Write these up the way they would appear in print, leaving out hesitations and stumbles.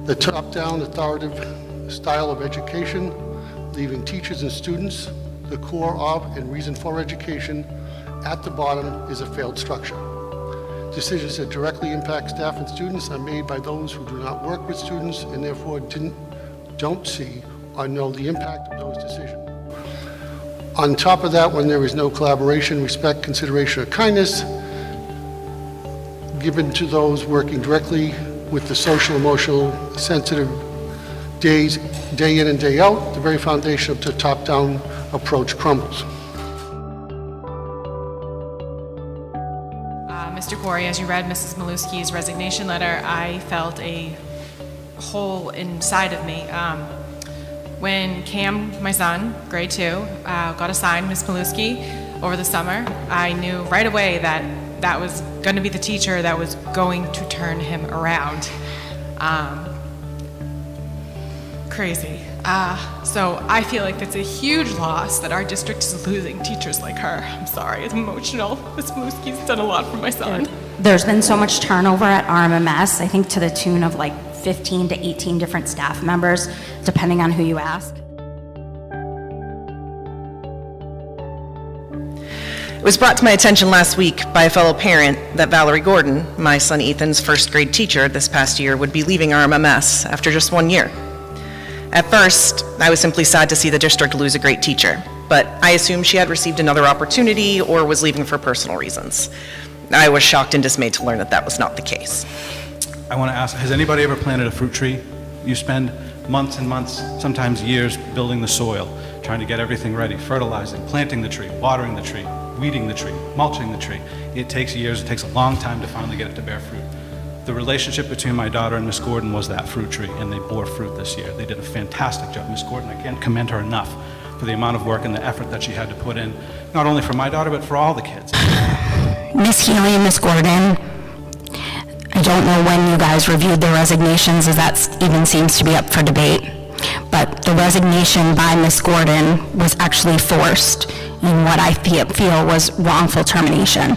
The top-down authoritative style of education, leaving teachers and students, the core of and reason for education, at the bottom is a failed structure. Decisions that directly impact staff and students are made by those who do not work with students and therefore don't see or know the impact of those decisions. On top of that, when there is no collaboration, respect, consideration, or kindness given to those working directly with the social, emotional, sensitive days, day in and day out, the very foundation of the top-down approach crumbles. Mr. Corey, as you read Mrs. Maluski's resignation letter, I felt a hole inside of me. When Cam, my son, grade 2, got assigned Miss Maluski over the summer, I knew right away that that was going to be the teacher that was going to turn him around. Crazy. So I feel like that's a huge loss that our district is losing teachers like her. I'm sorry, it's emotional. Miss Maluski's done a lot for my son. There's been so much turnover at RMMS, I think to the tune of like 15 to 18 different staff members, depending on who you ask. It was brought to my attention last week by a fellow parent that Valerie Gordon, my son Ethan's first grade teacher this past year, would be leaving RMMS after just 1 year. At first, I was simply sad to see the district lose a great teacher, but I assumed she had received another opportunity or was leaving for personal reasons. I was shocked and dismayed to learn that that was not the case. I want to ask, has anybody ever planted a fruit tree? You spend months and months, sometimes years, building the soil, trying to get everything ready, fertilizing, planting the tree, watering the tree, weeding the tree, mulching the tree. It takes years, it takes a long time to finally get it to bear fruit. The relationship between my daughter and Miss Gordon was that fruit tree, and they bore fruit this year. They did a fantastic job. Miss Gordon, I can't commend her enough for the amount of work and the effort that she had to put in, not only for my daughter, but for all the kids. Miss Healy and Miss Gordon, I don't know when you guys reviewed their resignations, as that even seems to be up for debate, but the resignation by Miss Gordon was actually forced in what I feel was wrongful termination.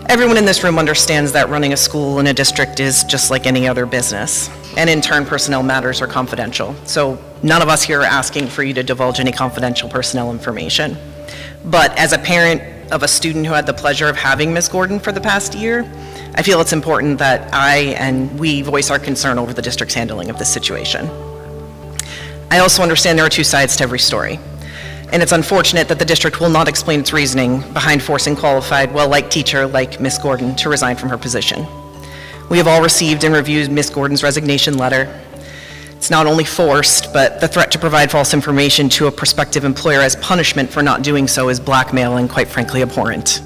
Everyone in this room understands that running a school in a district is just like any other business, and in turn, personnel matters are confidential. So none of us here are asking for you to divulge any confidential personnel information. But as a parent of a student who had the pleasure of having Ms. Gordon for the past year, I feel it's important that I and we voice our concern over the district's handling of this situation. I also understand there are two sides to every story. And it's unfortunate that the district will not explain its reasoning behind forcing qualified, well-liked teacher like Ms. Gordon to resign from her position. We have all received and reviewed Ms. Gordon's resignation letter. It's not only forced, but the threat to provide false information to a prospective employer as punishment for not doing so is blackmail and quite frankly abhorrent.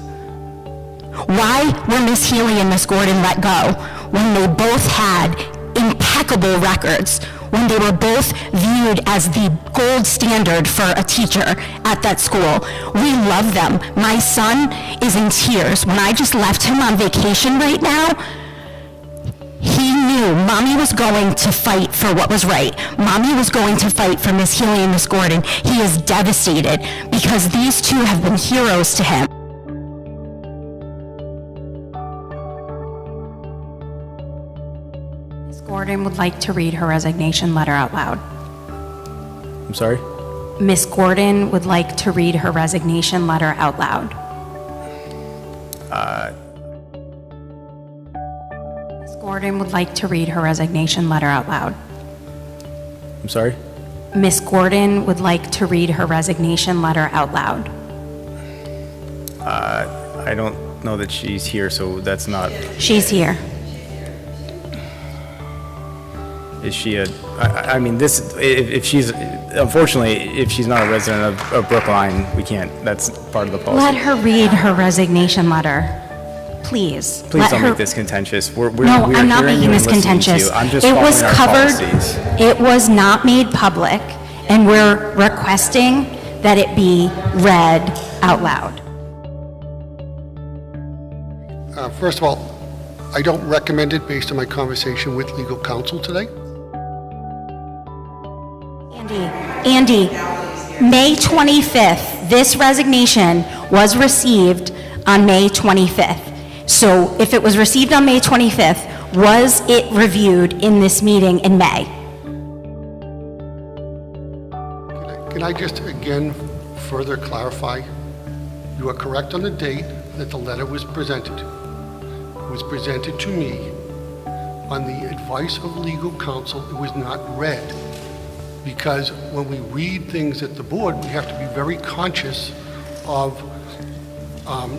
Why were Miss Healy and Miss Gordon let go when they both had impeccable records, when they were both viewed as the gold standard for a teacher at that school? We love them. My son is in tears. When I just left him on vacation right now, he knew Mommy was going to fight for what was right. Mommy was going to fight for Miss Healy and Miss Gordon. He is devastated because these two have been heroes to him. Miss Gordon would like to read her resignation letter out loud. I'm sorry? Miss Gordon would like to read her resignation letter out loud. Miss Gordon would like to read her resignation letter out loud. I'm sorry? Miss Gordon would like to read her resignation letter out loud. I don't know that she's here, so that's not... She's here. Is she I mean, this, if she's, unfortunately, if she's not a resident of Brookline, we can't, that's part of the policy. Let her read her resignation letter. Please. Please don't make this contentious. No, I'm not making this contentious. I'm just it was covered. Policies. It was not made public, and we're requesting that it be read out loud. First of all, I don't recommend it based on my conversation with legal counsel today. Andy, May 25th, this resignation was received on May 25th. So if it was received on May 25th, Was it reviewed in this meeting in May? Can I just again further clarify? You are correct on the date that the letter was presented. It was presented to me on the advice of legal counsel. It was not read, because when we read things at the board, we have to be very conscious of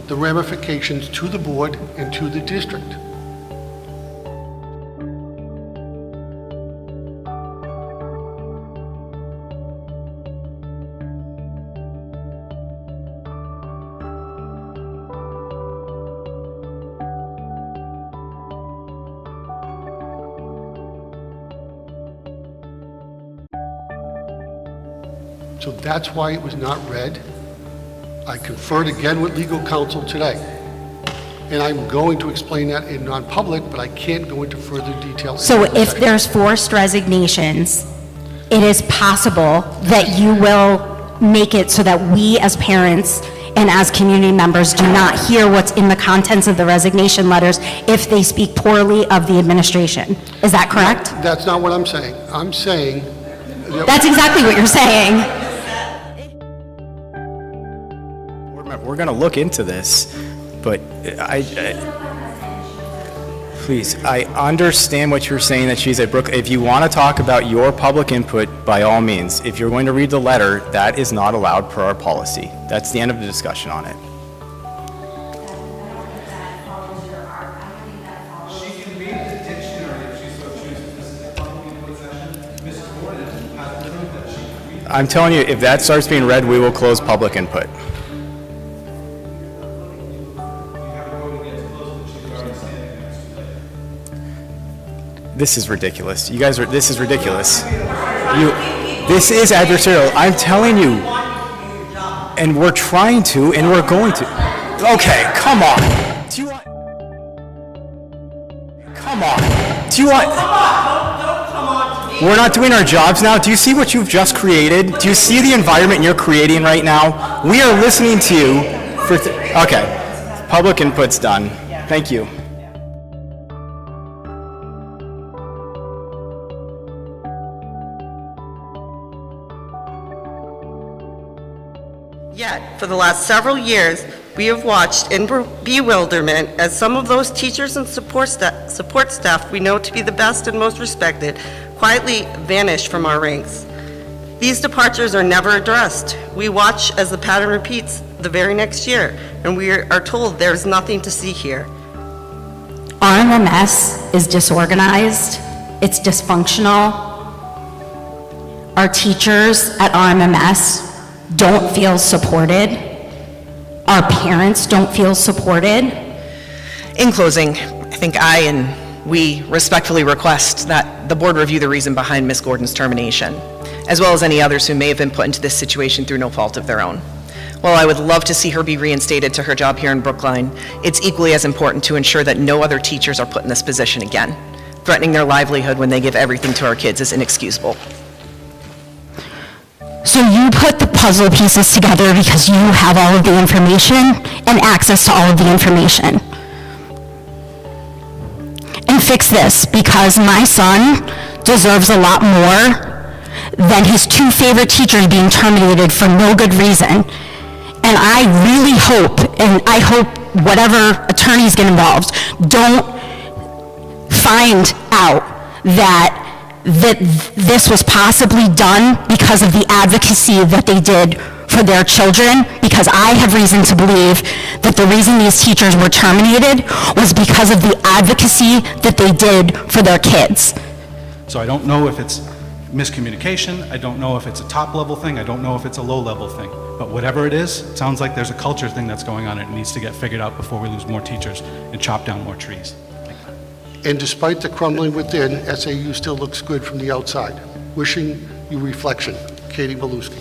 the ramifications to the board and to the district. So that's why it was not read. I conferred again with legal counsel today, and I'm going to explain that in non-public, but I can't go into further detail. So if there's forced resignations, it is possible that you will make it so that we as parents and as community members do not hear what's in the contents of the resignation letters if they speak poorly of the administration. Is that correct? That's not what I'm saying. I'm saying that That's exactly what you're saying. We're going to look into this, but please, I understand what you're saying, that she's at Brookline. If you want to talk about your public input, by all means. If you're going to read the letter, that is not allowed per our policy. That's the end of the discussion on it. She can read the dictionary if she so chooses. This is a public input session. Mrs. Gordon has proved that she can read. I'm telling you, if that starts being read, we will close public input. This is ridiculous. You guys are, this is ridiculous. This is adversarial. I'm telling you. And we're trying to, and we're going to. Okay, come on. Do you want? Come on. Do you want? We're not doing our jobs now. Do you see what you've just created? Do you see the environment you're creating right now? We are listening to you for, okay. Public input's done. Thank you. Yet, for the last several years, we have watched in bewilderment as some of those teachers and support staff we know to be the best and most respected quietly vanish from our ranks. These departures are never addressed. We watch as the pattern repeats the very next year, and we are told there's nothing to see here. RMMS is disorganized, it's dysfunctional. Our teachers at RMMS don't feel supported. Our parents don't feel supported. In closing, I think I and we respectfully request that the board review the reason behind Ms. Gordon's termination, as well as any others who may have been put into this situation through no fault of their own. While I would love to see her be reinstated to her job here in Brookline, it's equally as important to ensure that no other teachers are put in this position again. Threatening their livelihood when they give everything to our kids is inexcusable. So you put the puzzle pieces together because you have all of the information and access to all of the information. And fix this, because my son deserves a lot more than his two favorite teachers being terminated for no good reason. And I really hope, and I hope whatever attorneys get involved, don't find out that this was possibly done because of the advocacy that they did for their children, because I have reason to believe that the reason these teachers were terminated was because of the advocacy that they did for their kids. So I don't know if it's miscommunication, I don't know if it's a top-level thing, I don't know if it's a low-level thing. But whatever it is, it sounds like there's a culture thing that's going on. It needs to get figured out before we lose more teachers and chop down more trees. And despite the crumbling within, SAU still looks good from the outside. Wishing you reflection. Katie Maluski.